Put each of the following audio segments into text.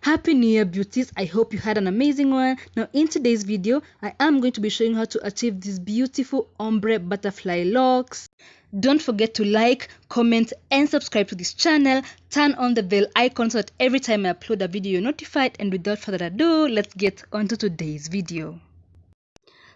Happy New Year, beauties. I hope you had an amazing one. Now in today's video, I am going to be showing how to achieve these beautiful ombre butterfly locks. Don't forget to like, comment and subscribe to this channel. Turn on the bell icon so that every time I upload a video you're notified. And without further ado, let's get on to today's video.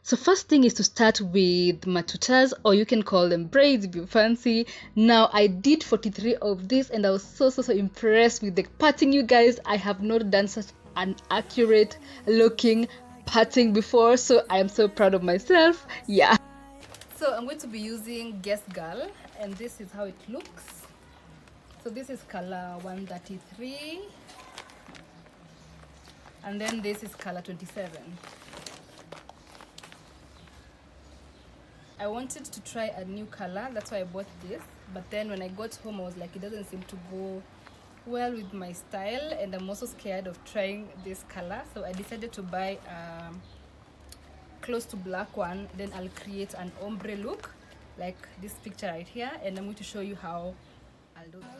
So first thing is to start with matutas, or you can call them braids if you fancy. Now I did 43 of this and I was so impressed with the parting, you guys. I have not done such an accurate looking parting before, so I am so proud of myself. Yeah. So I'm going to be using Guess Girl, and this is how it looks. So this is color 133, and then this is color 27. I wanted to try a new color, that's why I bought this, but then when I got home I was like, it doesn't seem to go well with my style, and I'm also scared of trying this color, so I decided to buy close to black one. Then I'll create an ombre look like this picture right here, and I'm going to show you how I'll do that.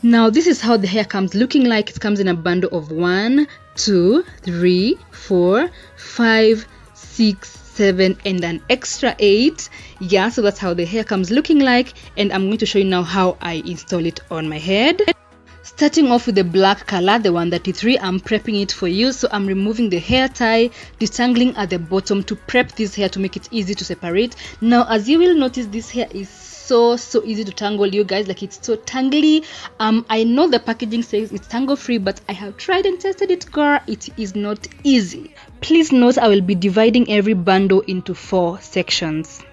Now this is how the hair comes looking like. It comes in a bundle of 1, 2, 3, 4, 5, 6, 7 and an extra 8. Yeah, so that's how the hair comes looking like, and I'm going to show you now how I install it on my head. Starting off with the black color, the 133, I'm prepping it for you. So I'm removing the hair tie, detangling at the bottom to prep this hair to make it easy to separate. Now as you will notice, this hair is so easy to tangle, you guys. Like, it's so tangly. I know the packaging says it's tangle free, but I have tried and tested it, girl. It is not easy. Please note I will be dividing every bundle into 4 sections.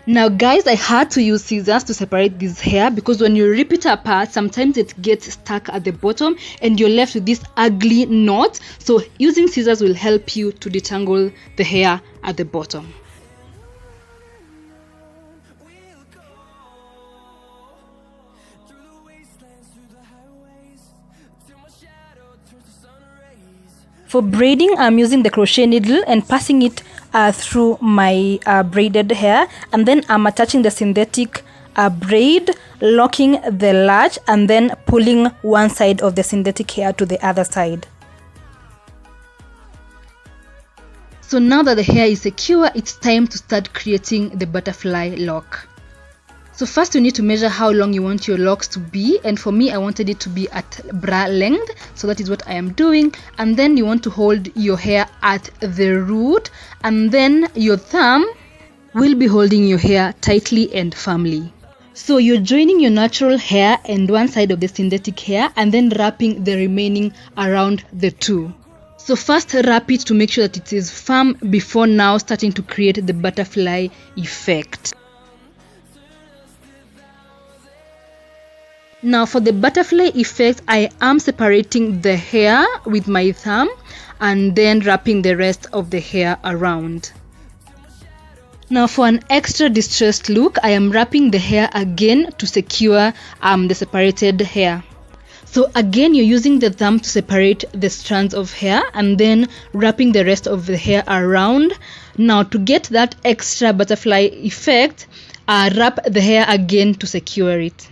Now guys, I had to use scissors to separate this hair because when you rip it apart, sometimes it gets stuck at the bottom and you're left with this ugly knot. So using scissors will help you to detangle the hair at the bottom. For braiding, I'm using the crochet needle and passing it through my braided hair, and then I'm attaching the synthetic braid, locking the latch, and then pulling one side of the synthetic hair to the other side. So now that the hair is secure, it's time to start creating the butterfly lock. So first you need to measure how long you want your locks to be, and for me I wanted it to be at bra length, so that is what I am doing. And then you want to hold your hair at the root, and then your thumb will be holding your hair tightly and firmly. So you're joining your natural hair and one side of the synthetic hair, and then wrapping the remaining around the two. So first wrap it to make sure that it is firm before now starting to create the butterfly effect. Now for the butterfly effect, I am separating the hair with my thumb and then wrapping the rest of the hair around. Now for an extra distressed look, I am wrapping the hair again to secure the separated hair. So again, you're using the thumb to separate the strands of hair and then wrapping the rest of the hair around. Now to get that extra butterfly effect, wrap the hair again to secure it.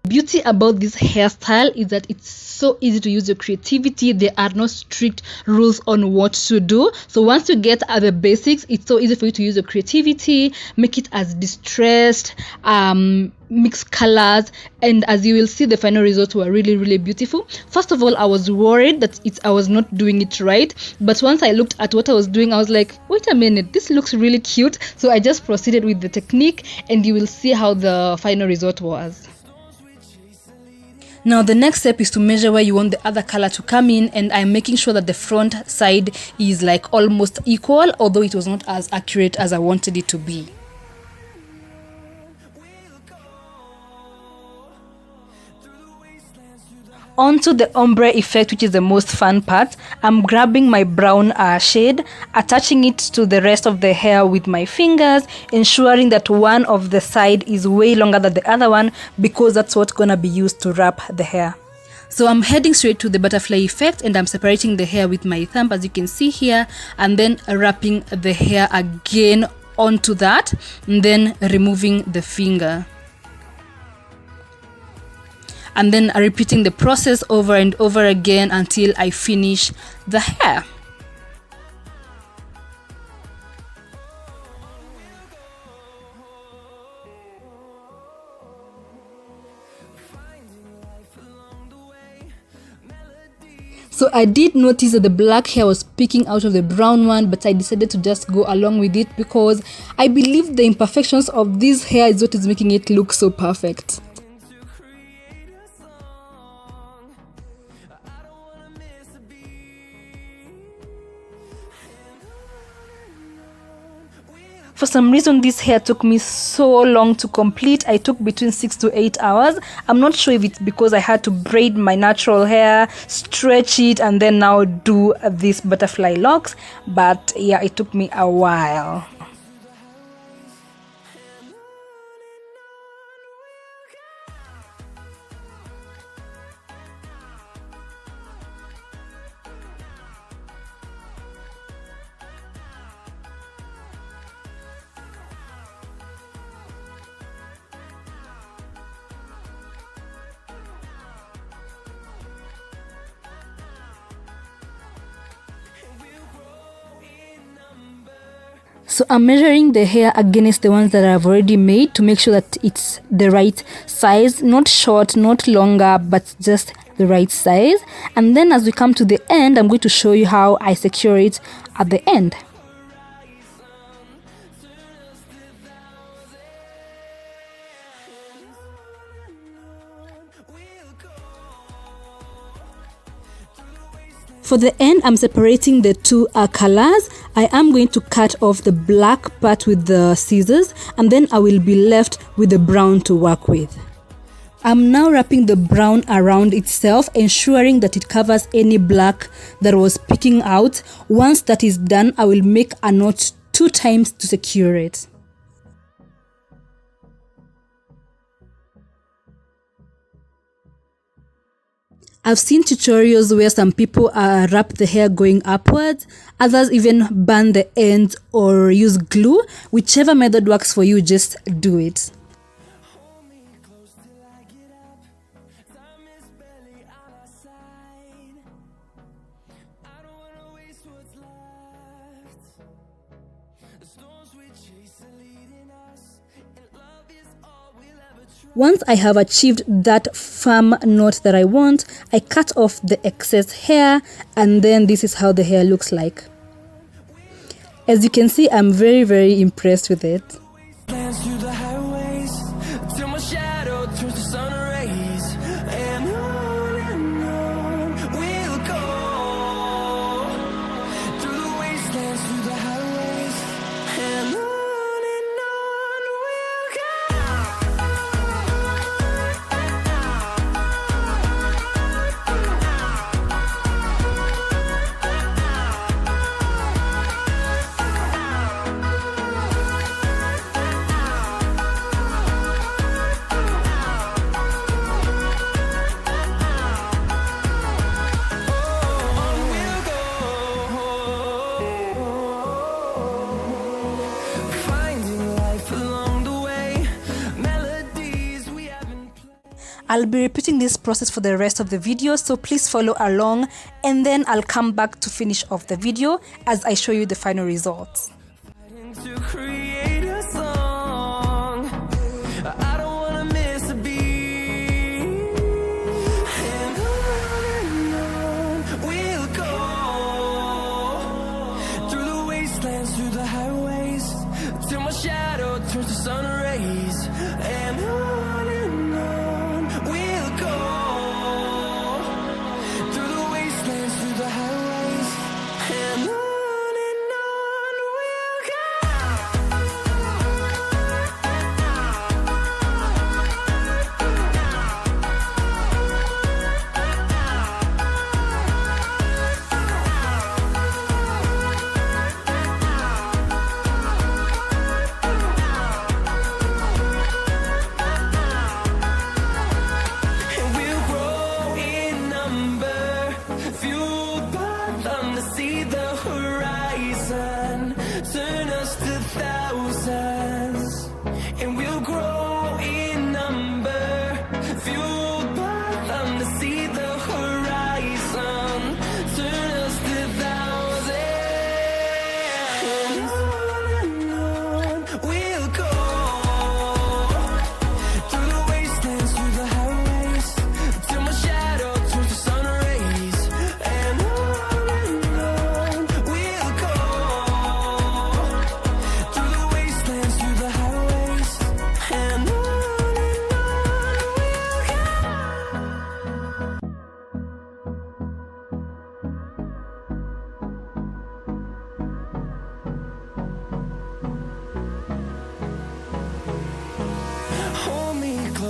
Beauty about this hairstyle is that it's so easy to use your creativity. There are no strict rules on what to do. So once you get at the basics, it's so easy for you to use your creativity, make it as distressed, mix colors, and as you will see, the final results were really beautiful. First of all, I was worried that I was not doing it right, but once I looked at what I was doing, I was like, wait a minute, this looks really cute. So I just proceeded with the technique, and you will see how the final result was. Now the next step is to measure where you want the other color to come in, and I'm making sure that the front side is like almost equal, although it was not as accurate as I wanted it to be. Onto the ombre effect, which is the most fun part. I'm grabbing my brown shade, attaching it to the rest of the hair with my fingers, ensuring that one of the side is way longer than the other one, because that's what's gonna be used to wrap the hair. So I'm heading straight to the butterfly effect, and I'm separating the hair with my thumb, as you can see here, and then wrapping the hair again onto that, and then removing the finger. and then repeating the process over and over again until I finish the hair. So I did notice that the black hair was peeking out of the brown one, but I decided to just go along with it because I believe the imperfections of this hair is what is making it look so perfect. For some reason, this hair took me so long to complete. I took between 6 to 8 hours. I'm not sure if it's because I had to braid my natural hair, stretch it, and then now do this butterfly locks. But yeah, it took me a while. So I'm measuring the hair against the ones that I've already made to make sure that it's the right size, not short, not longer, but just the right size. And then as we come to the end, I'm going to show you how I secure it at the end. For the end, I'm separating the two colors. I am going to cut off the black part with the scissors, and then I will be left with the brown to work with. I'm now wrapping the brown around itself, ensuring that it covers any black that was peeking out. Once that is done, I will make a knot 2 times to secure it. I've seen tutorials where some people wrap the hair going upwards, others even burn the ends or use glue. Whichever method works for you, just do it. Once I have achieved that firm knot that I want, I cut off the excess hair, and then this is how the hair looks like. As you can see, I'm very impressed with it. I'll be repeating this process for the rest of the video, so please follow along, and then I'll come back to finish off the video as I show you the final results.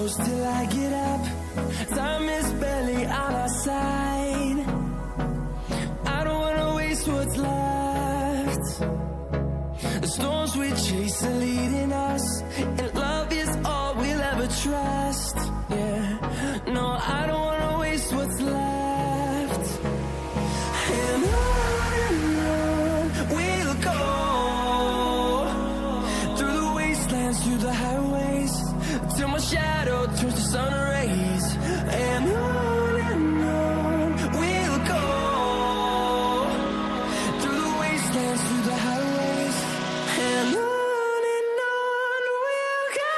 close till I get up. Time is barely on our side. I don't wanna waste what's left. The storms we chase are leading us, and love is all we'll ever trust. Yeah, no, I don't wanna waste what's left. And on we'll go, through the wastelands, through the highways, till my shadow turns to sun rays. And on we'll go, through the wastelands, through the highways, and on we'll go.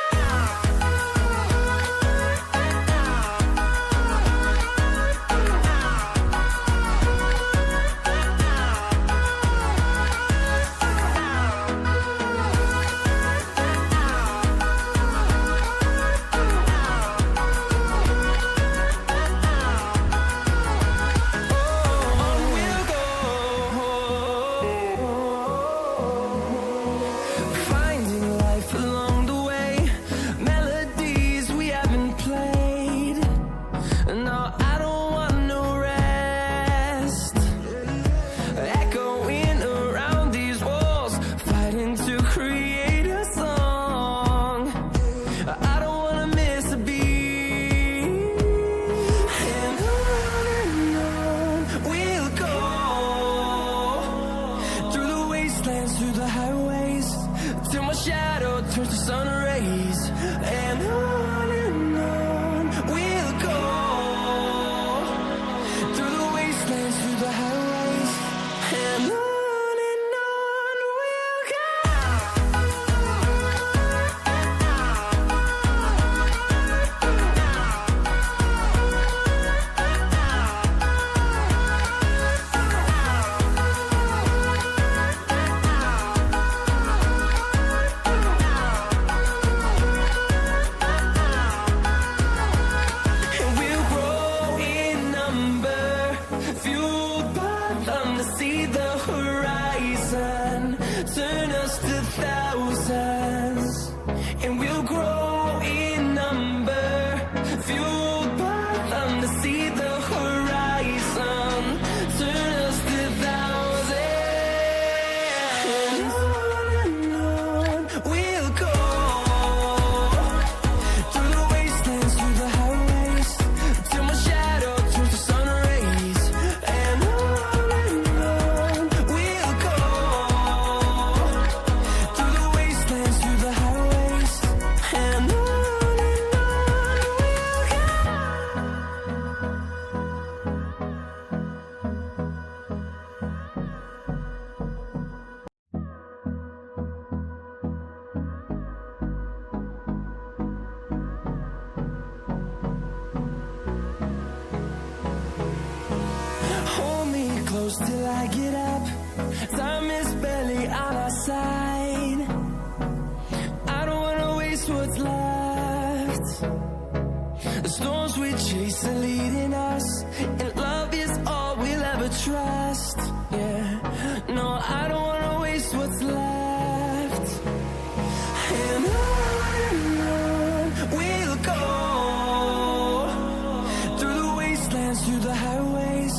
Finding life along the way, melodies we haven't played. No, I don't want no rest. Echoing around these walls, fighting to create a song. I don't wanna miss a beat. And on we'll go, through the wastelands, through the highways, till my shadow turns to sun rays. And on we'll go, through the wastelands, through the highways, and on we'll go. And we'll grow in number, fueled by them to see the horizon, turn us to thousands. And we'll grow in number, fueled by them to see the horizon, turn us to thousands. And on we'll go, through the wastelands, through the highways, till my shadow turns to sun rays. And on we'll go, through the wastelands, through the highways, and on we'll go. Hold me close till I get up. Time is barely on our side. I don't wanna waste what's left. The storms we chase are leading us, and love is all we'll ever trust. Yeah, no, I don't wanna waste what's left. And on we'll go, through the wastelands, through the highways,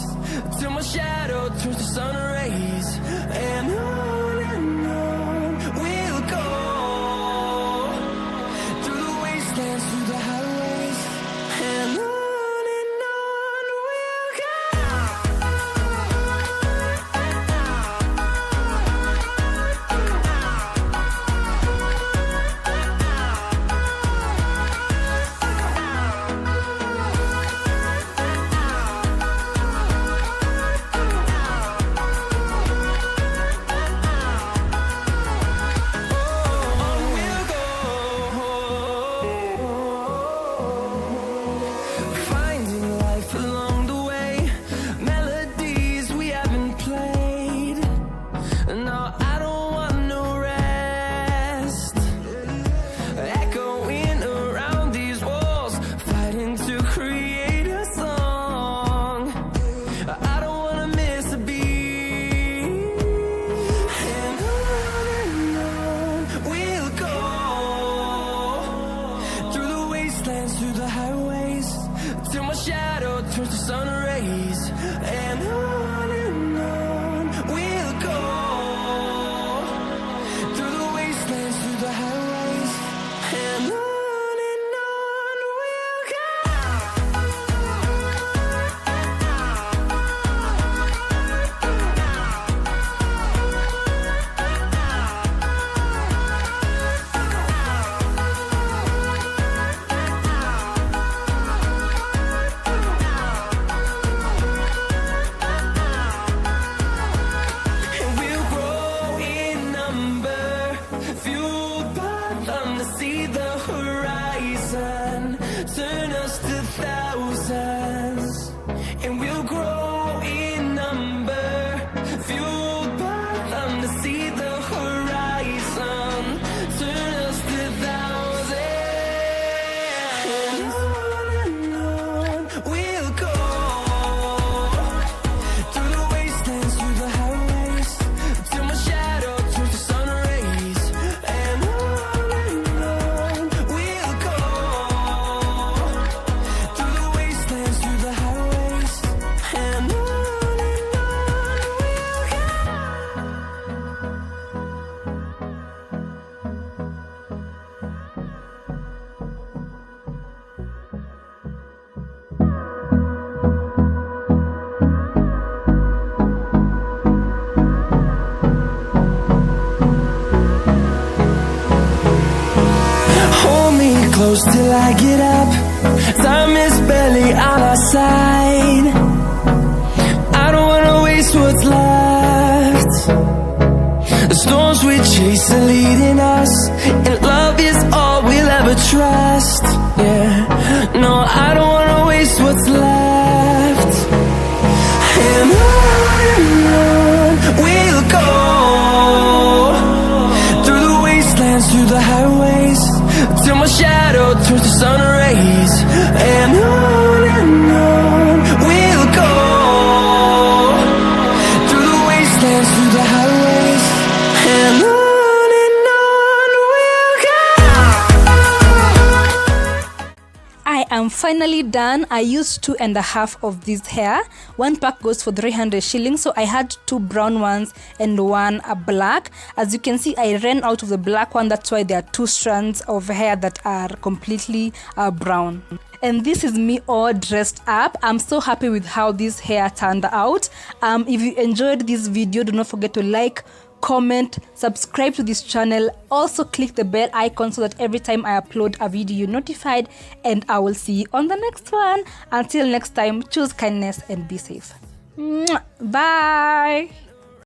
till my shadow turns to sun rays. And on we'll go, through the wastelands, through the highways, and on we'll go. close till I get up. Time is barely on our side. I don't wanna waste what's left. The storms we chase are leading us, and love is all we'll ever trust. Yeah, no, I don't wanna waste what's left. And on we'll go, through the wastelands, through the highways, till my shadow turns to sun rays. And on we'll go, through the wastelands, through the highways, and on we'll go. I am finally done. I used 2.5 of this hair. One pack goes for 300 shillings, so I had 2 brown ones and 1 black. As you can see, I ran out of the black one. That's why there are 2 strands of hair that are completely brown. And this is me all dressed up. I'm so happy with how this hair turned out. If you enjoyed this video, do not forget to like, comment, subscribe to this channel. Also click the bell icon so that every time I upload a video you're notified, and I will see you on the next one. Until next time, choose kindness and be safe. Bye.